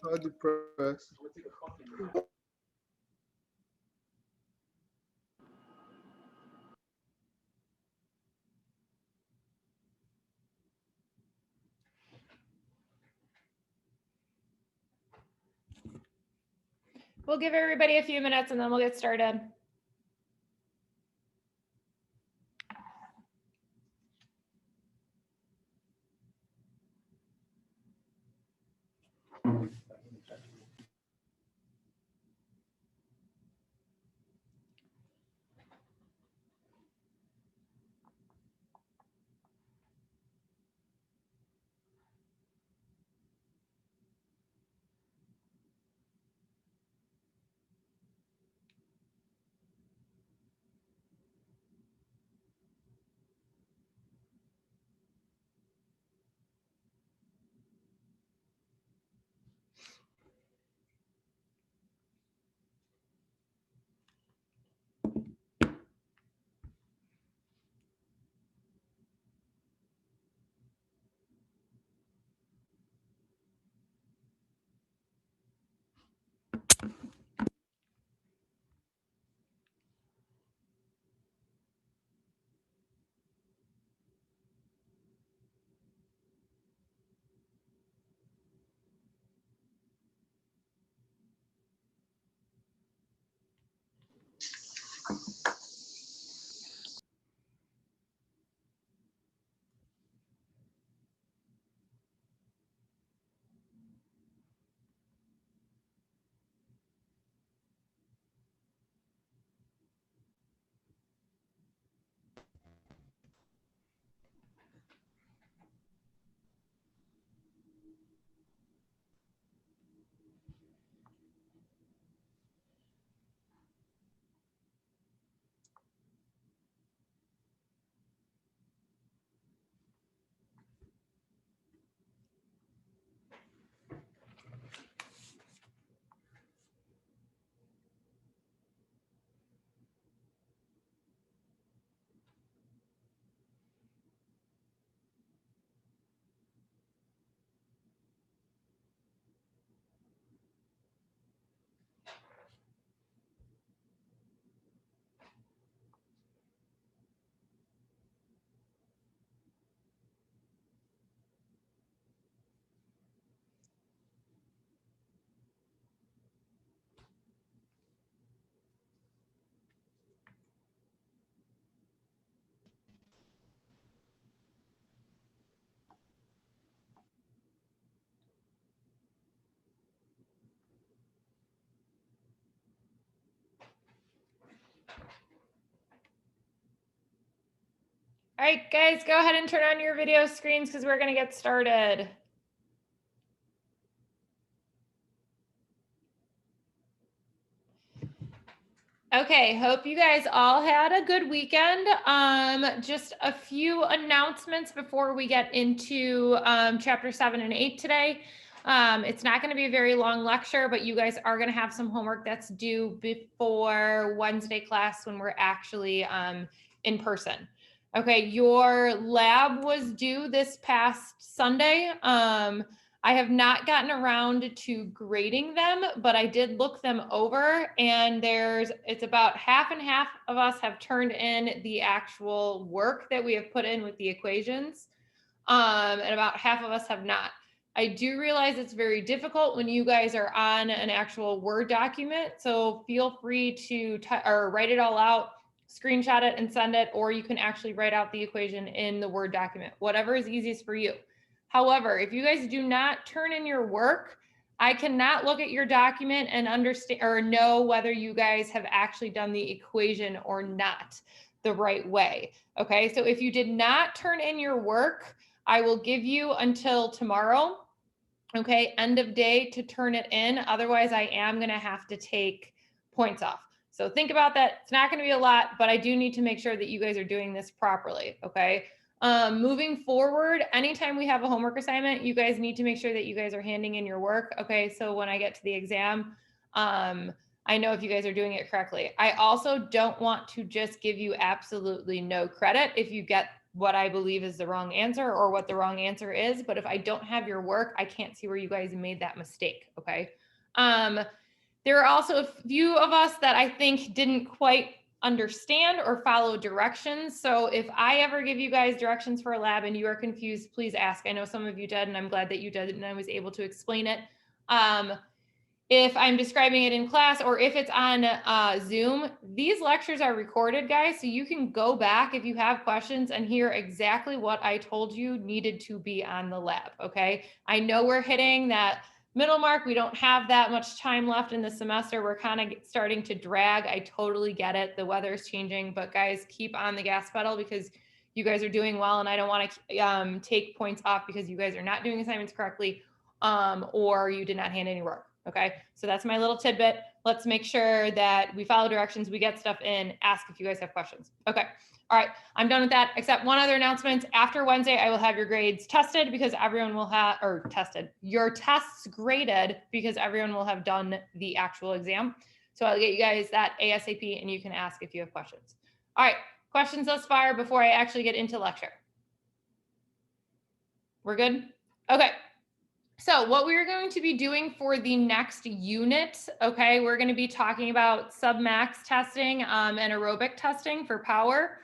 How depressed. We'll give everybody a few minutes and then we'll get started. All right, guys, go ahead and turn on your video screens because we're going to get started. Okay, hope you guys all had a good weekend. Just a few announcements before we get into chapter 7 and 8 today. It's not going to be a very long lecture, but you guys are going to have some homework that's due before Wednesday class when we're actually in person. Okay, your lab was due this past Sunday. I have not gotten around to grading them, but I did look them over, and it's about half and half of us have turned in the actual work that we have put in with the equations, and about half of us have not. I do realize it's very difficult when you guys are on an actual Word document, so feel free to write it all out, screenshot it and send it, or you can actually write out the equation in the Word document, whatever is easiest for you. However, if you guys do not turn in your work, I cannot look at your document and understand or know whether you guys have actually done the equation or not the right way. Okay, so if you did not turn in your work, I will give you until tomorrow, okay, end of day to turn it in. Otherwise, I am going to have to take points off. So think about that. It's not going to be a lot, but I do need to make sure that you guys are doing this properly, okay? Moving forward, anytime we have a homework assignment, you guys need to make sure that you guys are handing in your work. Okay, so when I get to the exam, I know if you guys are doing it correctly. I also don't want to just give you absolutely no credit if you get what I believe is the wrong answer or what the wrong answer is. But if I don't have your work, I can't see where you guys made that mistake. Okay. There are also a few of us that I think didn't quite understand or follow directions. So if I ever give you guys directions for a lab and you are confused, please ask. I know some of you did, and I'm glad that you did, and I was able to explain it. If I'm describing it in class or if it's on Zoom, these lectures are recorded, guys, so you can go back if you have questions and hear exactly what I told you needed to be on the lab, okay? I know we're hitting that middle mark. We don't have that much time left in the semester. We're kind of starting to drag. I totally get it. The weather is changing, but guys, keep on the gas pedal because you guys are doing well, and I don't want to take points off because you guys are not doing assignments correctly or you did not hand any work. Okay, so that's my little tidbit. Let's make sure that we follow directions, we get stuff in, ask if you guys have questions. Okay, all right, I'm done with that, except one other announcement. After Wednesday, I will have your grades tested because everyone will have, or tested, your tests graded because everyone will have done the actual exam. So I'll get you guys that ASAP and you can ask if you have questions. All right, questions thus far before I actually get into lecture? We're good? Okay. So what we're going to be doing for the next unit, okay, we're going to be talking about submax testing and aerobic testing for power.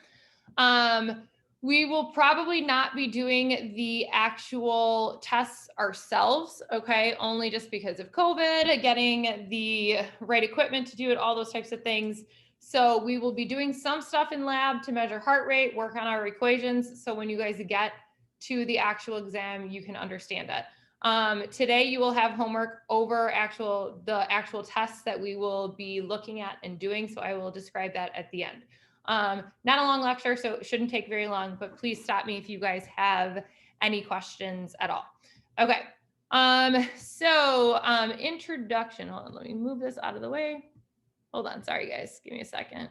We will probably not be doing the actual tests ourselves, okay, only just because of COVID, getting the right equipment to do it, all those types of things. So we will be doing some stuff in lab to measure heart rate, work on our equations. So when you guys get to the actual exam, you can understand it. Today you will have homework over the actual tests that we will be looking at and doing. So I will describe that at the end. Not a long lecture, so it shouldn't take very long, but please stop me if you guys have any questions at all. Okay. Introduction. Hold on, let me move this out of the way. Hold on, sorry guys, give me a second.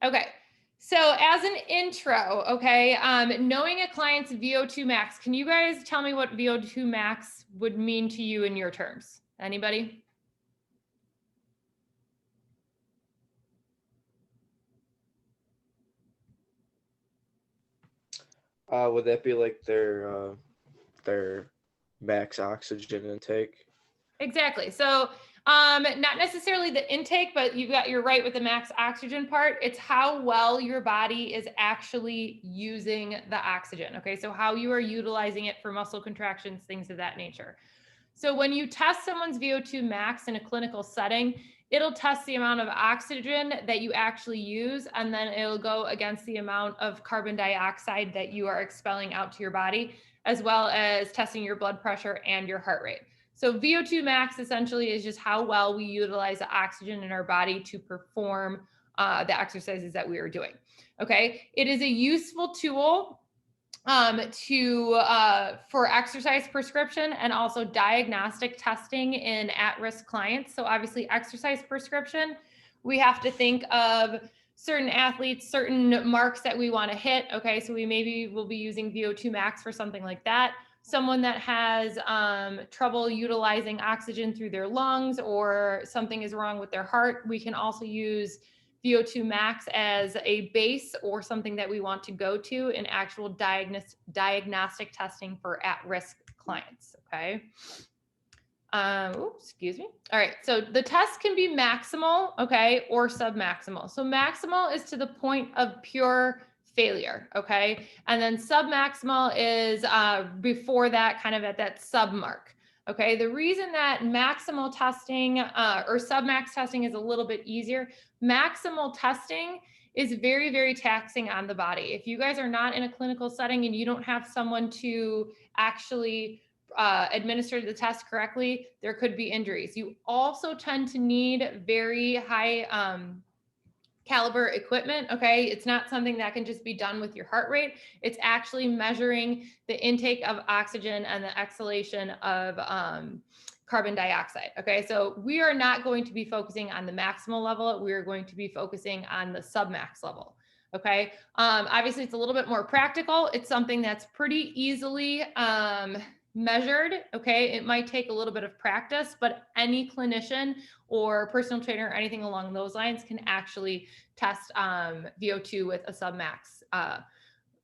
Okay. So as an intro, okay, knowing a client's VO2 max, can you guys tell me what VO2 max would mean to you in your terms? Anybody? Would that be like their max oxygen intake? Exactly. So not necessarily the intake, but you're right with the max oxygen part. It's how well your body is actually using the oxygen. Okay. So how you are utilizing it for muscle contractions, things of that nature. So when you test someone's VO2 max in a clinical setting, it'll test the amount of oxygen that you actually use, and then it'll go against the amount of carbon dioxide that you are expelling out to your body, as well as testing your blood pressure and your heart rate. So VO2 max essentially is just how well we utilize the oxygen in our body to perform the exercises that we are doing. Okay, it is a useful tool for exercise prescription and also diagnostic testing in at-risk clients. So obviously exercise prescription, we have to think of certain athletes, certain marks that we want to hit. Okay, so we maybe will be using VO2 max for something like that. Someone that has trouble utilizing oxygen through their lungs or something is wrong with their heart, we can also use VO2 max as a base or something that we want to go to in actual diagnostic testing for at-risk clients, okay? Excuse me. All right, so the test can be maximal, okay, or submaximal. So maximal is to the point of pure failure, okay? And then submaximal is before that, kind of at that sub mark. Okay, the reason that maximal testing or submax testing is a little bit easier, maximal testing is very, very taxing on the body. If you guys are not in a clinical setting and you don't have someone to actually administer the test correctly, there could be injuries. You also tend to need very high caliber equipment. Okay, it's not something that can just be done with your heart rate. It's actually measuring the intake of oxygen and the exhalation of carbon dioxide. Okay, so we are not going to be focusing on the maximal level. We are going to be focusing on the submax level. Okay, obviously it's a little bit more practical. It's something that's pretty easily measured, okay? It might take a little bit of practice, but any clinician or personal trainer or anything along those lines can actually test VO2 with a submax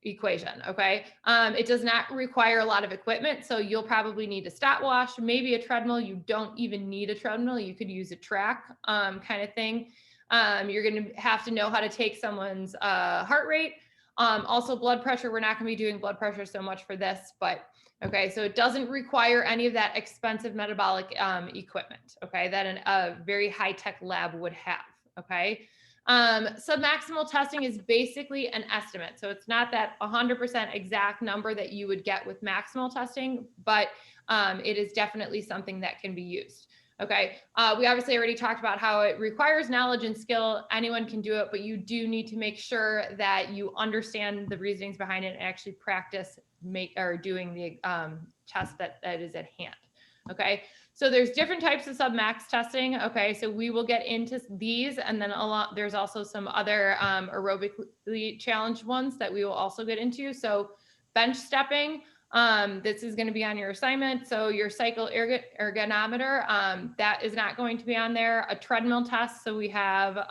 equation, okay? It does not require a lot of equipment, so you'll probably need a stopwatch, maybe a treadmill. You don't even need a treadmill. You could use a track kind of thing. You're going to have to know how to take someone's heart rate. Also blood pressure. We're not going to be doing blood pressure so much for this, but okay, so it doesn't require any of that expensive metabolic equipment, okay, that a very high-tech lab would have, okay? Submaximal testing is basically an estimate. So it's not that 100% exact number that you would get with maximal testing, but it is definitely something that can be used. Okay, we obviously already talked about how it requires knowledge and skill. Anyone can do it, but you do need to make sure that you understand the reasonings behind it and actually practice doing the test that is at hand. Okay, so there's different types of submax testing. Okay, so we will get into these, and then there's also some other aerobically challenged ones that we will also get into. So bench stepping, this is going to be on your assignment. So your cycle ergometer, that is not going to be on there. A treadmill test. So we have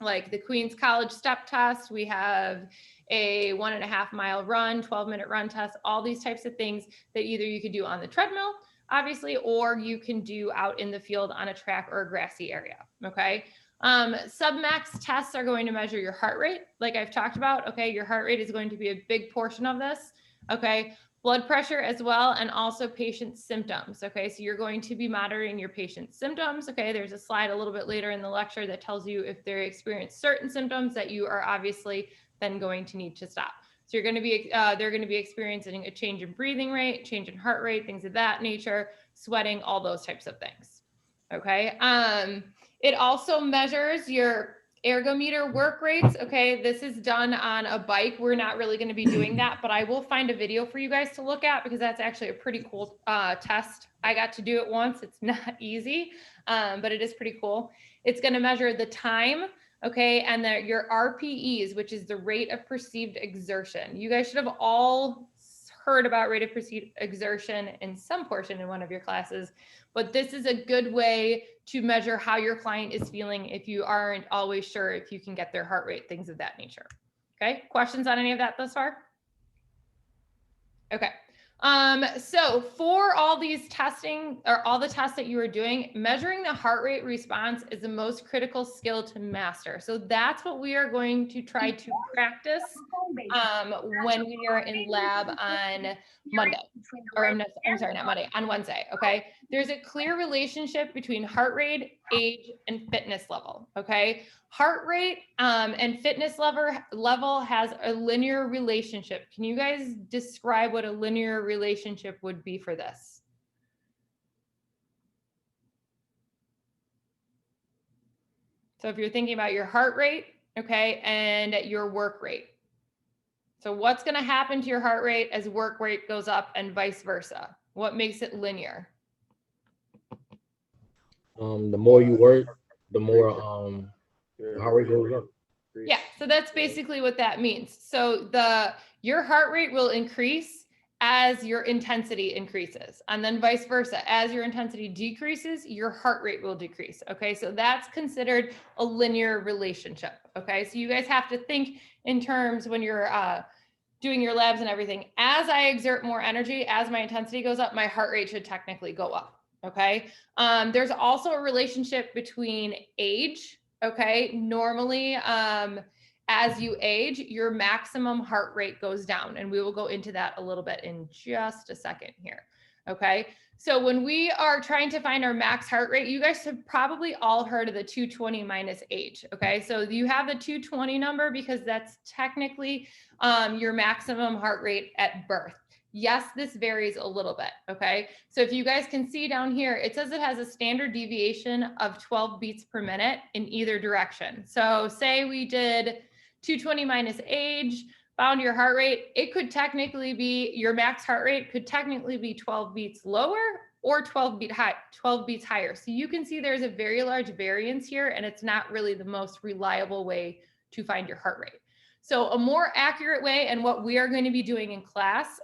like the Queens College step test. We have a 1.5 mile run, 12-minute run test, all these types of things that either you could do on the treadmill, obviously, or you can do out in the field on a track or a grassy area, okay? Submax tests are going to measure your heart rate, like I've talked about, okay? Your heart rate is going to be a big portion of this, okay? Blood pressure as well, and also patient symptoms, okay? So you're going to be monitoring your patient's symptoms, okay? There's a slide a little bit later in the lecture that tells you if they experience certain symptoms that you are obviously then going to need to stop. So you're going to be, they're going to be experiencing a change in breathing rate, change in heart rate, things of that nature, sweating, all those types of things. Okay. It also measures your ergometer work rates. Okay. This is done on a bike. We're not really going to be doing that, but I will find a video for you guys to look at because that's actually a pretty cool test. I got to do it once. It's not easy, but it is pretty cool. It's going to measure the time. Okay, and your RPEs, which is the rate of perceived exertion. You guys should have all heard about rate of perceived exertion in some portion in one of your classes, but this is a good way to measure how your client is feeling if you aren't always sure if you can get their heart rate, things of that nature. Okay, questions on any of that thus far? Okay. So for all these testing or all the tests that you are doing, measuring the heart rate response is the most critical skill to master. So that's what we are going to try to practice when we are in lab on Monday, or I'm sorry, not Monday, on Wednesday. Okay. There's a clear relationship between heart rate, age, and fitness level. Okay. Heart rate and fitness level has a linear relationship. Can you guys describe what a linear relationship would be for this? So if you're thinking about your heart rate, okay, and your work rate. So what's going to happen to your heart rate as work rate goes up and vice versa? What makes it linear? The more you work, the more the heart rate goes up. Yeah, so that's basically what that means. So your heart rate will increase as your intensity increases, and then vice versa. As your intensity decreases, your heart rate will decrease. Okay, so that's considered a linear relationship. Okay, so you guys have to think in terms when you're doing your labs and everything. As I exert more energy, as my intensity goes up, my heart rate should technically go up. Okay, there's also a relationship between age. Okay, normally as you age, your maximum heart rate goes down, and we will go into that a little bit in just a second here. Okay, so when we are trying to find our max heart rate, you guys have probably all heard of the 220 minus age. Okay, so you have the 220 number because that's technically your maximum heart rate at birth. Yes, this varies a little bit, okay? So if you guys can see down here, it says it has a standard deviation of 12 beats per minute in either direction. So say we did 220 minus age, found your heart rate, it could technically be, your max heart rate could technically be 12 beats lower or 12 beats higher. So you can see there's a very large variance here, and it's not really the most reliable way to find your heart rate. So a more accurate way, and what we are going to be doing in class,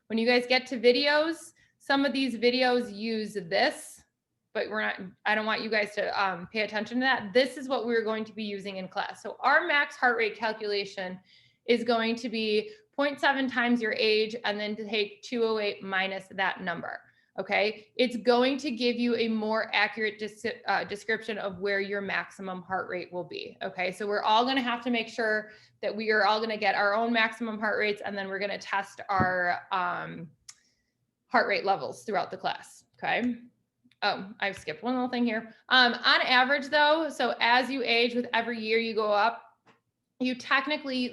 When you guys get to videos, some of these videos use this, but I don't want you guys to pay attention to that. This is what we're going to be using in class. So our max heart rate calculation is going to be 0.7 times your age and then to take 208 minus that number. Okay, it's going to give you a more accurate description of where your maximum heart rate will be. Okay, so we're all going to have to make sure that we are all going to get our own maximum heart rates, and then we're going to test our heart rate levels throughout the class. Okay. Oh, I've skipped one little thing here. On average though, so as you age with every year you go up, you technically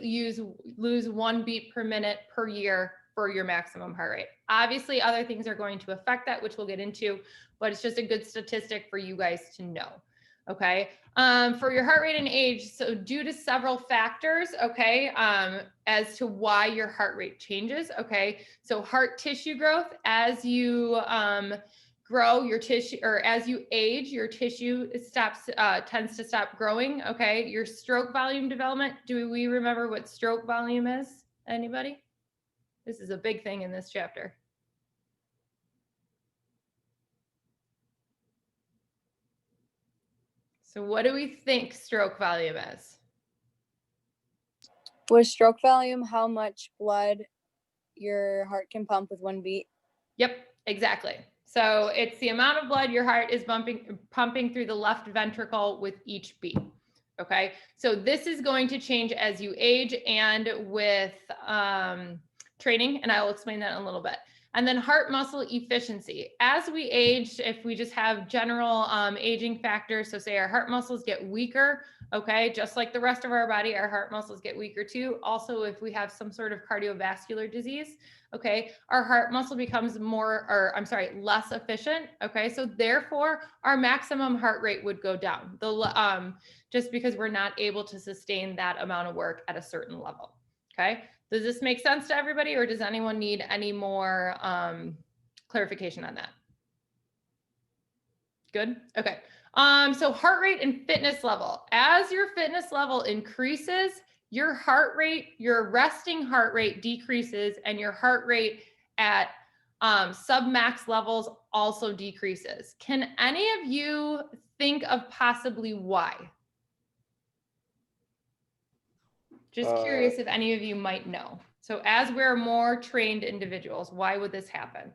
lose 1 beat per minute per year for your maximum heart rate. Obviously, other things are going to affect that, which we'll get into, but it's just a good statistic for you guys to know. Okay. For your heart rate and age, so due to several factors, okay, as to why your heart rate changes. Okay. So heart tissue growth, as you grow your tissue, or as you age, your tissue tends to stop growing. Okay. Your stroke volume development. Do we remember what stroke volume is? Anybody? This is a big thing in this chapter. So what do we think stroke volume is? Was stroke volume how much blood your heart can pump with 1 beat? Yep, exactly. So it's the amount of blood your heart is pumping through the left ventricle with each beat. Okay, so this is going to change as you age and with training, and I will explain that in a little bit. And then heart muscle efficiency. As we age, if we just have general aging factors, so say our heart muscles get weaker, okay, just like the rest of our body, our heart muscles get weaker too. Also, if we have some sort of cardiovascular disease, okay, our heart muscle becomes less efficient, okay? So therefore, our maximum heart rate would go down, just because we're not able to sustain that amount of work at a certain level, okay? Does this make sense to everybody, or does anyone need any more clarification on that? Good, okay. So heart rate and fitness level. As your fitness level increases, your heart rate, your resting heart rate decreases, and your heart rate at sub-max levels also decreases. Can any of you think of possibly why? Just curious if any of you might know. So as we're more trained individuals, why would this happen?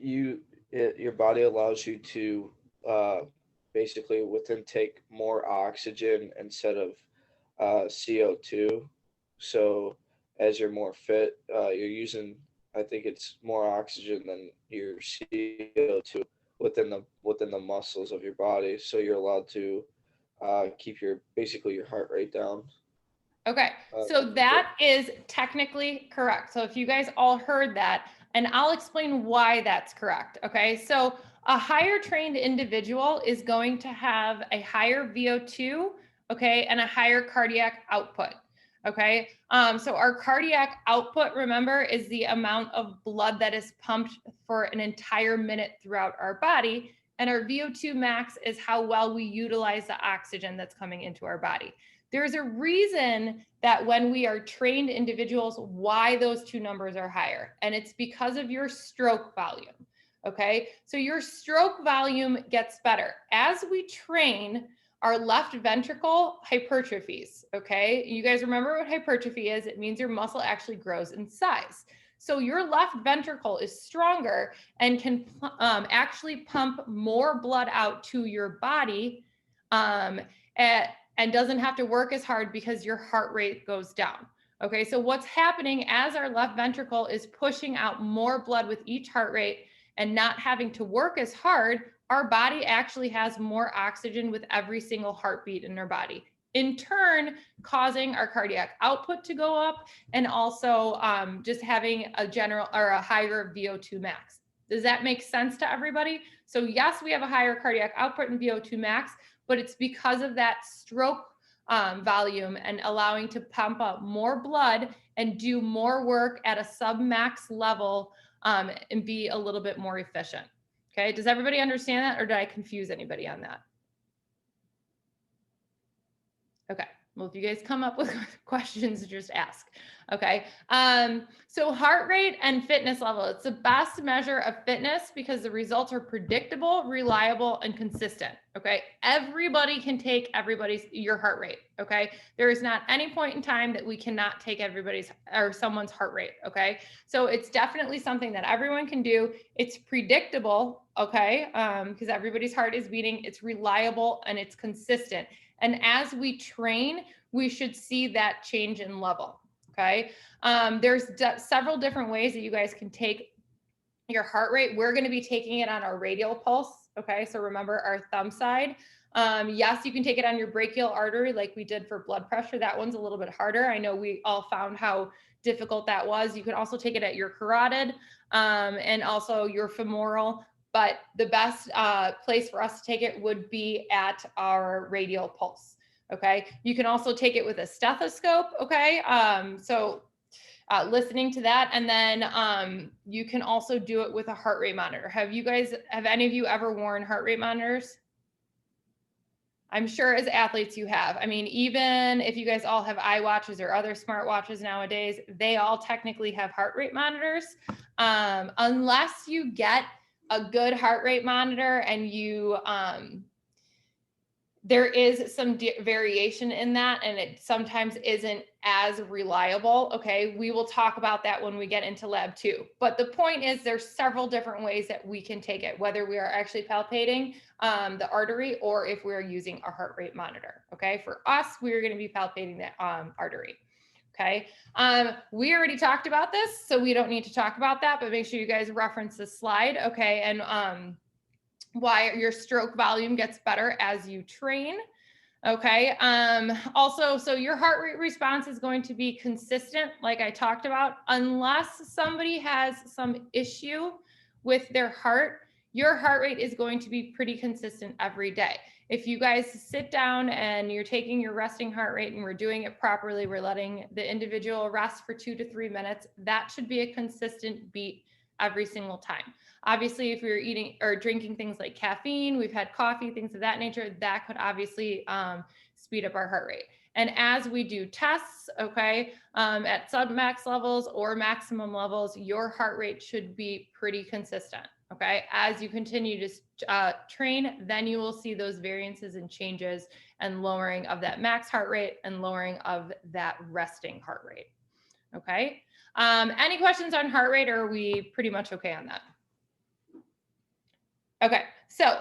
Your body allows you to basically take more oxygen instead of CO2. So as you're more fit, you're using, I think it's more oxygen than your CO2 within the muscles of your body. So you're allowed to keep your heart rate down. Okay, so that is technically correct. So if you guys all heard that, and I'll explain why that's correct. Okay, so a higher trained individual is going to have a higher VO2, okay, and a higher cardiac output. Okay, so our cardiac output, remember, is the amount of blood that is pumped for an entire minute throughout our body. And our VO2 max is how well we utilize the oxygen that's coming into our body. There's a reason that when we are trained individuals, why those two numbers are higher. And it's because of your stroke volume. Okay, so your stroke volume gets better. As we train, our left ventricle hypertrophies. Okay, you guys remember what hypertrophy is? It means your muscle actually grows in size. So your left ventricle is stronger and can actually pump more blood out to your body and doesn't have to work as hard because your heart rate goes down. Okay, so what's happening as our left ventricle is pushing out more blood with each heart rate and not having to work as hard, our body actually has more oxygen with every single heartbeat in our body, in turn causing our cardiac output to go up and also just having a higher VO2 max. Does that make sense to everybody? So yes, we have a higher cardiac output and VO2 max, but it's because of that stroke volume and allowing to pump up more blood and do more work at a sub-max level and be a little bit more efficient. Okay, does everybody understand that, or did I confuse anybody on that? Okay, Well, if you guys come up with questions, just ask. Okay. So heart rate and fitness level, it's the best measure of fitness because the results are predictable, reliable, and consistent. Okay. Everybody can take your heart rate. Okay. There is not any point in time that we cannot take someone's heart rate. Okay. So it's definitely something that everyone can do. It's predictable. Okay. Because everybody's heart is beating. It's reliable and it's consistent. And as we train, we should see that change in level. Okay. There's several different ways that you guys can take your heart rate. We're going to be taking it on our radial pulse. Okay. So remember our thumb side. Yes, you can take it on your brachial artery like we did for blood pressure. That one's a little bit harder. I know we all found how difficult that was. You can also take it at your carotid and also your femoral. But the best place for us to take it would be at our radial pulse. Okay. You can also take it with a stethoscope. Okay. Listening to that. And then you can also do it with a heart rate monitor. Have any of you ever worn heart rate monitors? I'm sure as athletes you have. I mean, even if you guys all have iWatches or other smartwatches nowadays, they all technically have heart rate monitors. Unless you get a good heart rate monitor and there is some variation in that and it sometimes isn't as reliable. Okay. We will talk about that when we get into lab 2. But the point is there's several different ways that we can take it, whether we are actually palpating the artery or if we're using a heart rate monitor. Okay. For us, we're going to be palpating the artery. Okay. We already talked about this, so we don't need to talk about that, but make sure you guys reference this slide. Okay. And why your stroke volume gets better as you train. Okay. Also, so your heart rate response is going to be consistent, like I talked about, unless somebody has some issue with their heart. Your heart rate is going to be pretty consistent every day. If you guys sit down and you're taking your resting heart rate and we're doing it properly, we're letting the individual rest for 2 to 3 minutes, that should be a consistent beat every single time. Obviously, if we're eating or drinking things like caffeine, we've had coffee, things of that nature, that could obviously speed up our heart rate. And as we do tests, okay, at submax levels or maximum levels, your heart rate should be pretty consistent. Okay, as you continue to train, then you will see those variances and changes and lowering of that max heart rate and lowering of that resting heart rate. Okay, any questions on heart rate, or are we pretty much okay on that? Okay, so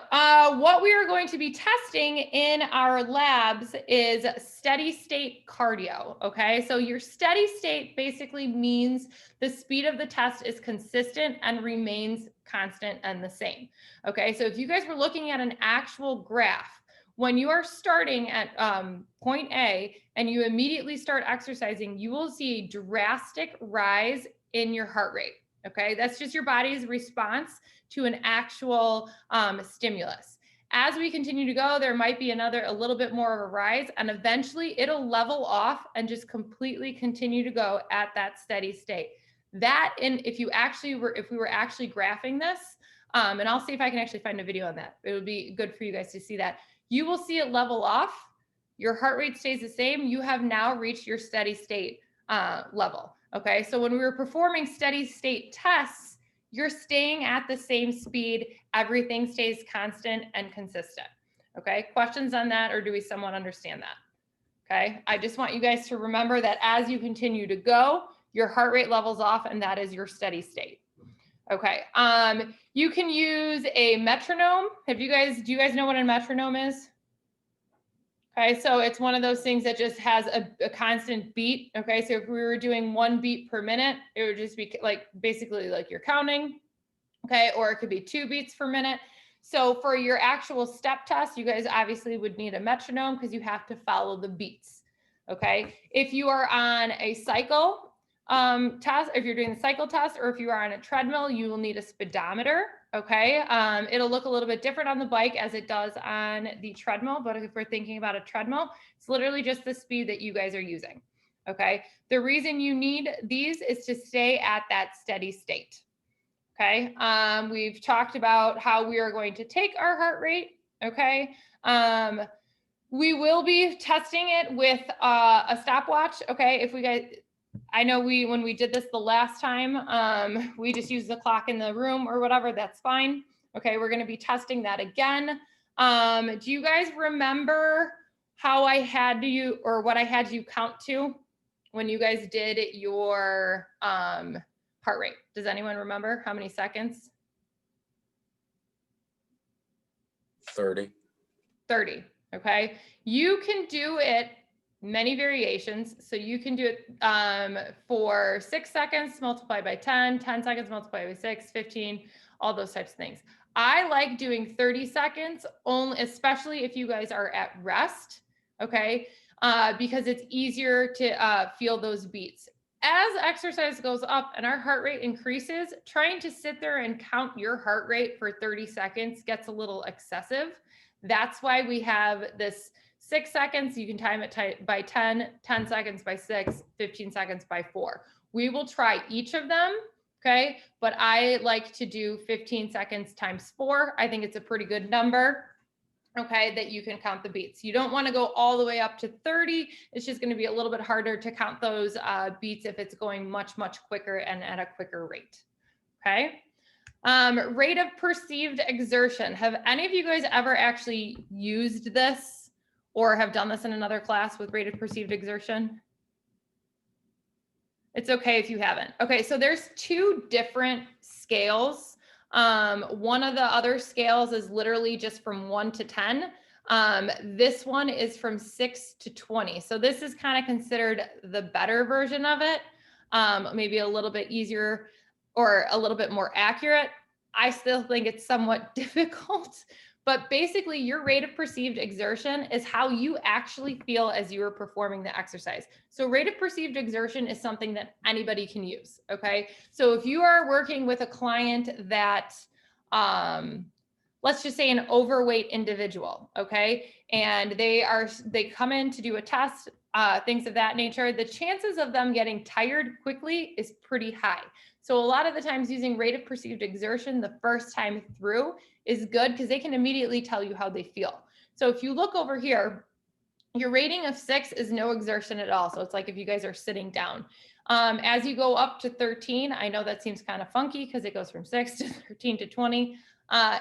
what we are going to be testing in our labs is steady state cardio. Okay, so your steady state basically means the speed of the test is consistent and remains constant and the same. Okay, so if you guys were looking at an actual graph, when you are starting at point A and you immediately start exercising, you will see a drastic rise in your heart rate. Okay, that's just your body's response to an actual stimulus. As we continue to go, there might be a little bit more of a rise, and eventually it'll level off and just completely continue to go at that steady state. That, and if we were actually graphing this, and I'll see if I can actually find a video on that. It would be good for you guys to see that. You will see it level off. Your heart rate stays the same. You have now reached your steady state level. Okay, so when we were performing steady state tests, you're staying at the same speed. Everything stays constant and consistent. Okay, questions on that, or do we somewhat understand that? Okay, I just want you guys to remember that as you continue to go, your heart rate levels off, and that is your steady state. Okay, you can use a metronome. Do you guys know what a metronome is? Okay, so it's one of those things that just has a constant beat. Okay, so if we were doing 1 beat per minute, it would just be like basically like you're counting. Okay, or it could be 2 beats per minute. So for your actual step test, you guys obviously would need a metronome because you have to follow the beats. Okay, if you are on a cycle test, if you're doing the cycle test, or if you are on a treadmill, you will need a speedometer. Okay, it'll look a little bit different on the bike as it does on the treadmill, but if we're thinking about a treadmill, it's literally just the speed that you guys are using. Okay, the reason you need these is to stay at that steady state. Okay, we've talked about how we are going to take our heart rate. Okay, We will be testing it with a stopwatch. Okay, if we guys, I know when we did this the last time, we just used the clock in the room or whatever. That's fine. Okay, we're going to be testing that again. Do you guys remember how I had you, or what I had you count to when you guys did your heart rate? Does anyone remember how many seconds? 30. 30. Okay, you can do it many variations. So you can do it for 6 seconds multiplied by 10, 10 seconds multiplied by 6, 15, all those types of things. I like doing 30 seconds only, especially if you guys are at rest. Okay, because it's easier to feel those beats. As exercise goes up and our heart rate increases, trying to sit there and count your heart rate for 30 seconds gets a little excessive. That's why we have this 6 seconds. You can time it by 10, 10 seconds by 6, 15 seconds by 4. We will try each of them, okay? But I like to do 15 seconds times 4. I think it's a pretty good number, okay, that you can count the beats. You don't want to go all the way up to 30. It's just going to be a little bit harder to count those beats if it's going much, much quicker and at a quicker rate, okay? Rate of perceived exertion. Have any of you guys ever actually used this or have done this in another class with rate of perceived exertion? It's okay if you haven't. Okay, so there's 2 different scales. One of the other scales is literally just from 1 to 10. This one is from 6 to 20. So this is kind of considered the better version of it. Maybe a little bit easier or a little bit more accurate. I still think it's somewhat difficult, but basically your rate of perceived exertion is how you actually feel as you are performing the exercise. So rate of perceived exertion is something that anybody can use, okay? So if you are working with a client that, let's just say an overweight individual, okay? And they come in to do a test, things of that nature, the chances of them getting tired quickly is pretty high. So a lot of the times using rate of perceived exertion the first time through is good because they can immediately tell you how they feel. So if you look over here, your rating of 6 is no exertion at all. So it's like if you guys are sitting down. As you go up to 13, I know that seems kind of funky because it goes from 6 to 13 to 20.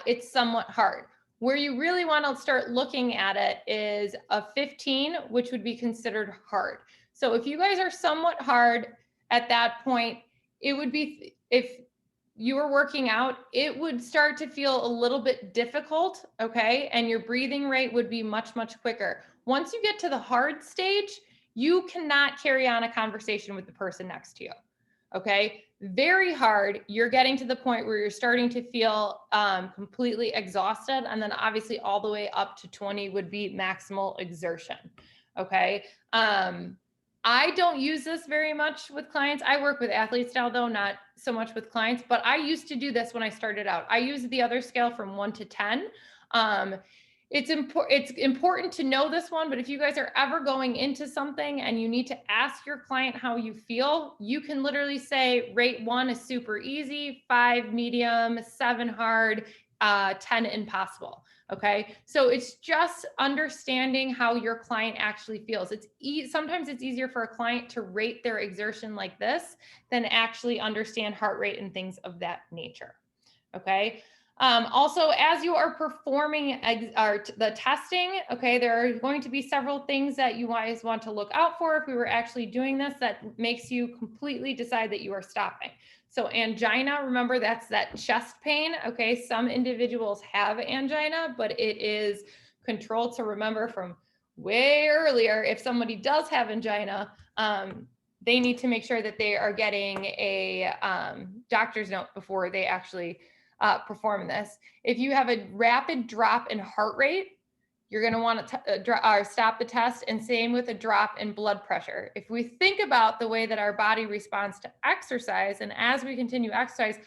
It's somewhat hard. Where you really want to start looking at it is a 15, which would be considered hard. So if you guys are somewhat hard at that point, it would be, if you were working out, it would start to feel a little bit difficult, okay? And your breathing rate would be much, much quicker. Once you get to the hard stage, you cannot carry on a conversation with the person next to you, okay? Very hard, you're getting to the point where you're starting to feel completely exhausted. And then obviously all the way up to 20 would be maximal exertion, okay? I don't use this very much with clients. I work with athletes now though, not so much with clients, but I used to do this when I started out. I used the other scale from 1 to 10. It's important to know this one, but if you guys are ever going into something and you need to ask your client how you feel, you can literally say rate 1 is super easy, 5 medium, 7 hard, 10 impossible. Okay, so it's just understanding how your client actually feels. Sometimes it's easier for a client to rate their exertion like this than actually understand heart rate and things of that nature. Okay. Also, as you are performing the testing, okay, there are going to be several things that you guys want to look out for if we were actually doing this that makes you completely decide that you are stopping. So angina, remember that's that chest pain, okay? Some individuals have angina, but it is controlled. So remember from way earlier, if somebody does have angina, they need to make sure that they are getting a doctor's note before they actually perform this. If you have a rapid drop in heart rate, you're going to want to stop the test, and same with a drop in blood pressure. If we think about the way that our body responds to exercise, and as we continue exercise,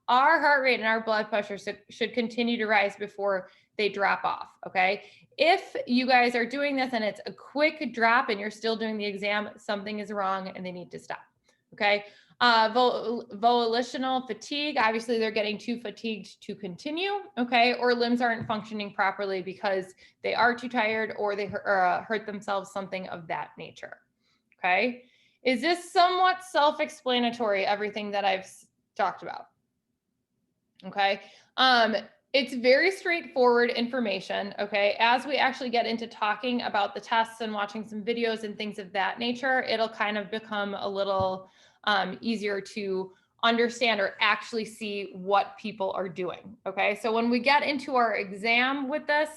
our heart rate and our blood pressure should continue to rise before they drop off, okay? If you guys are doing this and it's a quick drop and you're still doing the exam, something is wrong and they need to stop, okay? Volitional fatigue, obviously they're getting too fatigued to continue, okay? Or limbs aren't functioning properly because they are too tired or they hurt themselves, something of that nature, okay? Is this somewhat self-explanatory, everything that I've talked about? Okay. It's very straightforward information. Okay. As we actually get into talking about the tests and watching some videos and things of that nature, it'll kind of become a little easier to understand or actually see what people are doing. Okay. So when we get into our exam with this,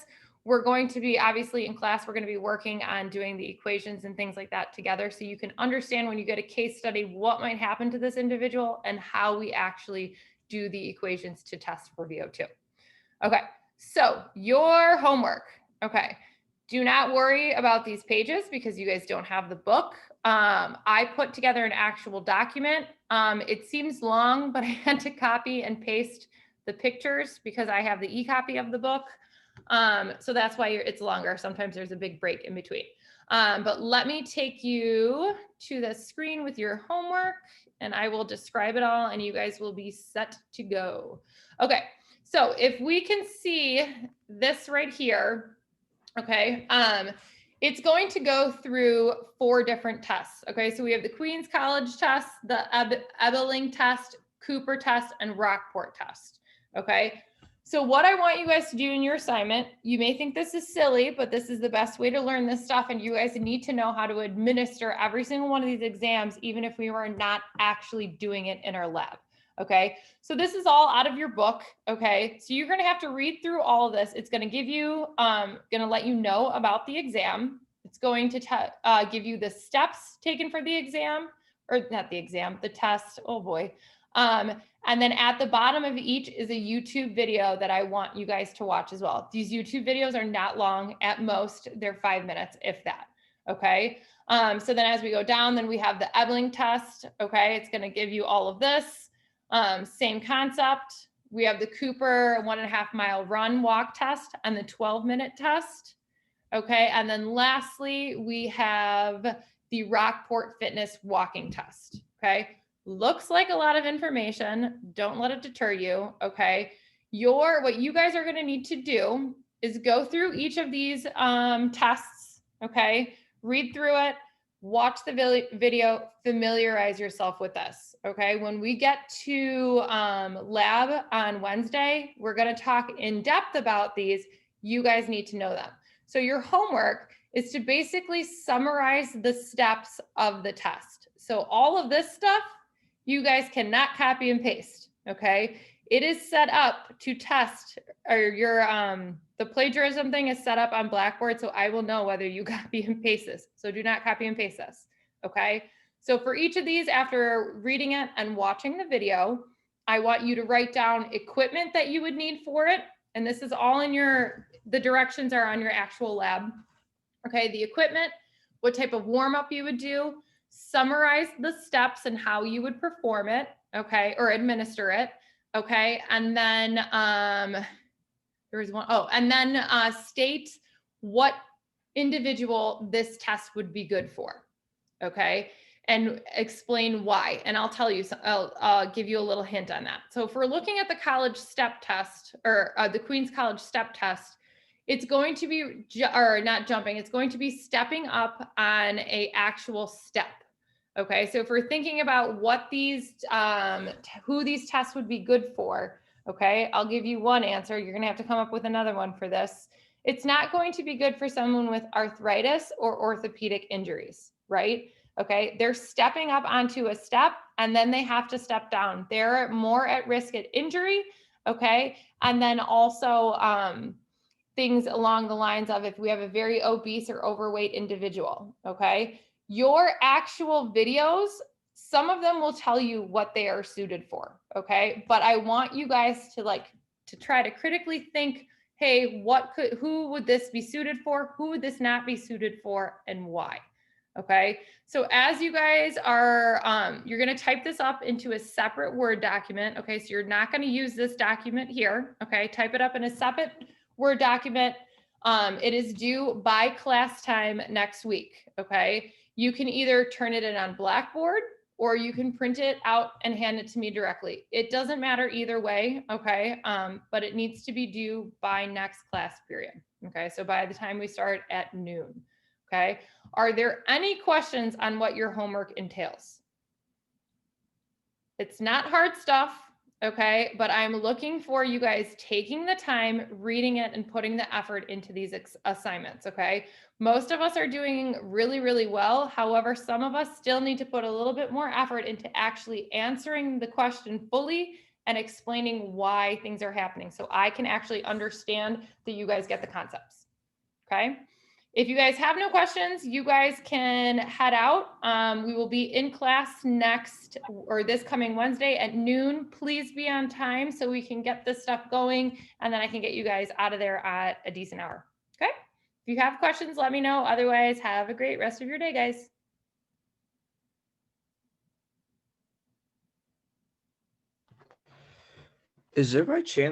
we're going to be obviously in class, we're going to be working on doing the equations and things like that together. So you can understand when you get a case study, what might happen to this individual and how we actually do the equations to test for VO2. Okay, so your homework. Okay, do not worry about these pages because you guys don't have the book. I put together an actual document. It seems long, but I had to copy and paste the pictures because I have the e-copy of the book. So that's why it's longer. Sometimes there's a big break in between. But let me take you to the screen with your homework and I will describe it all and you guys will be set to go. Okay, so if we can see this right here, okay, it's going to go through 4 different tests. Okay, so we have the Queens College test, the Ebeling test, Cooper test, and Rockport test. Okay, so what I want you guys to do in your assignment, you may think this is silly, but this is the best way to learn this stuff. And you guys need to know how to administer every single one of these exams, even if we were not actually doing it in our lab. Okay, so this is all out of your book. Okay, so you're going to have to read through all of this. It's going to give you, going to let you know about the exam. It's going to give you the steps taken for the exam, or not the exam, the test. Oh boy. And then at the bottom of each is a YouTube video that I want you guys to watch as well. These YouTube videos are not long. At most, they're 5 minutes, if that. Okay. So then as we go down, then we have the Ebeling test. Okay. It's going to give you all of this. Same concept. We have the Cooper 1.5 mile run walk test and the 12-minute test. Okay. And then lastly, we have the Rockport fitness walking test. Okay. Looks like a lot of information. Don't let it deter you. Okay. What you guys are going to need to do is go through each of these tests. Okay. Read through it, watch the video, familiarize yourself with this. Okay. When we get to lab on Wednesday, we're going to talk in depth about these. You guys need to know them. So your homework is to basically summarize the steps of the test. So all of this stuff, you guys cannot copy and paste, okay? It is set up to test, or your the plagiarism thing is set up on Blackboard, so I will know whether you copy and paste this. So do not copy and paste this, okay? So for each of these, after reading it and watching the video, I want you to write down equipment that you would need for it. And this is all in the directions are on your actual lab. Okay, the equipment, what type of warm-up you would do, summarize the steps and how you would perform it, okay, or administer it, okay, and then there was one, and then state what individual this test would be good for, okay, and explain why, and I'll tell you, I'll give you a little hint on that. So if we're looking at the college step test, or the Queens College step test, it's going to be, or not jumping, it's going to be stepping up on a actual step. Okay, so if we're thinking about what these, who these tests would be good for, okay, I'll give you one answer. You're gonna have to come up with another one for this. It's not going to be good for someone with arthritis or orthopedic injuries, right? Okay, they're stepping up onto a step and then they have to step down. They're more at risk at injury, okay? And then also, things along the lines of if we have a very obese or overweight individual, okay? Your actual videos, some of them will tell you what they are suited for, okay? But I want you guys to try to critically think, hey, who would this be suited for? Who would this not be suited for and why? Okay, so as you guys are, you're gonna type this up into a separate Word document, okay? So you're not gonna use this document here, okay? Type it up in a separate Word document. It is due by class time next week, okay? You can either turn it in on Blackboard or you can print it out and hand it to me directly. It doesn't matter either way, okay? But it needs to be due by next class period, okay? So by the time we start at noon, okay? Are there any questions on what your homework entails? It's not hard stuff, okay? But I'm looking for you guys taking the time, reading it, and putting the effort into these assignments, okay? Most of us are doing really, really well. However, some of us still need to put a little bit more effort into actually answering the question fully and explaining why things are happening so I can actually understand that you guys get the concepts, okay? If you guys have no questions, you guys can head out. We will be in class next or this coming Wednesday at noon. Please be on time so we can get this stuff going and then I can get you guys out of there at a decent hour. Okay? If you have questions, let me know. Otherwise, have a great rest of your day, guys. Is there by chance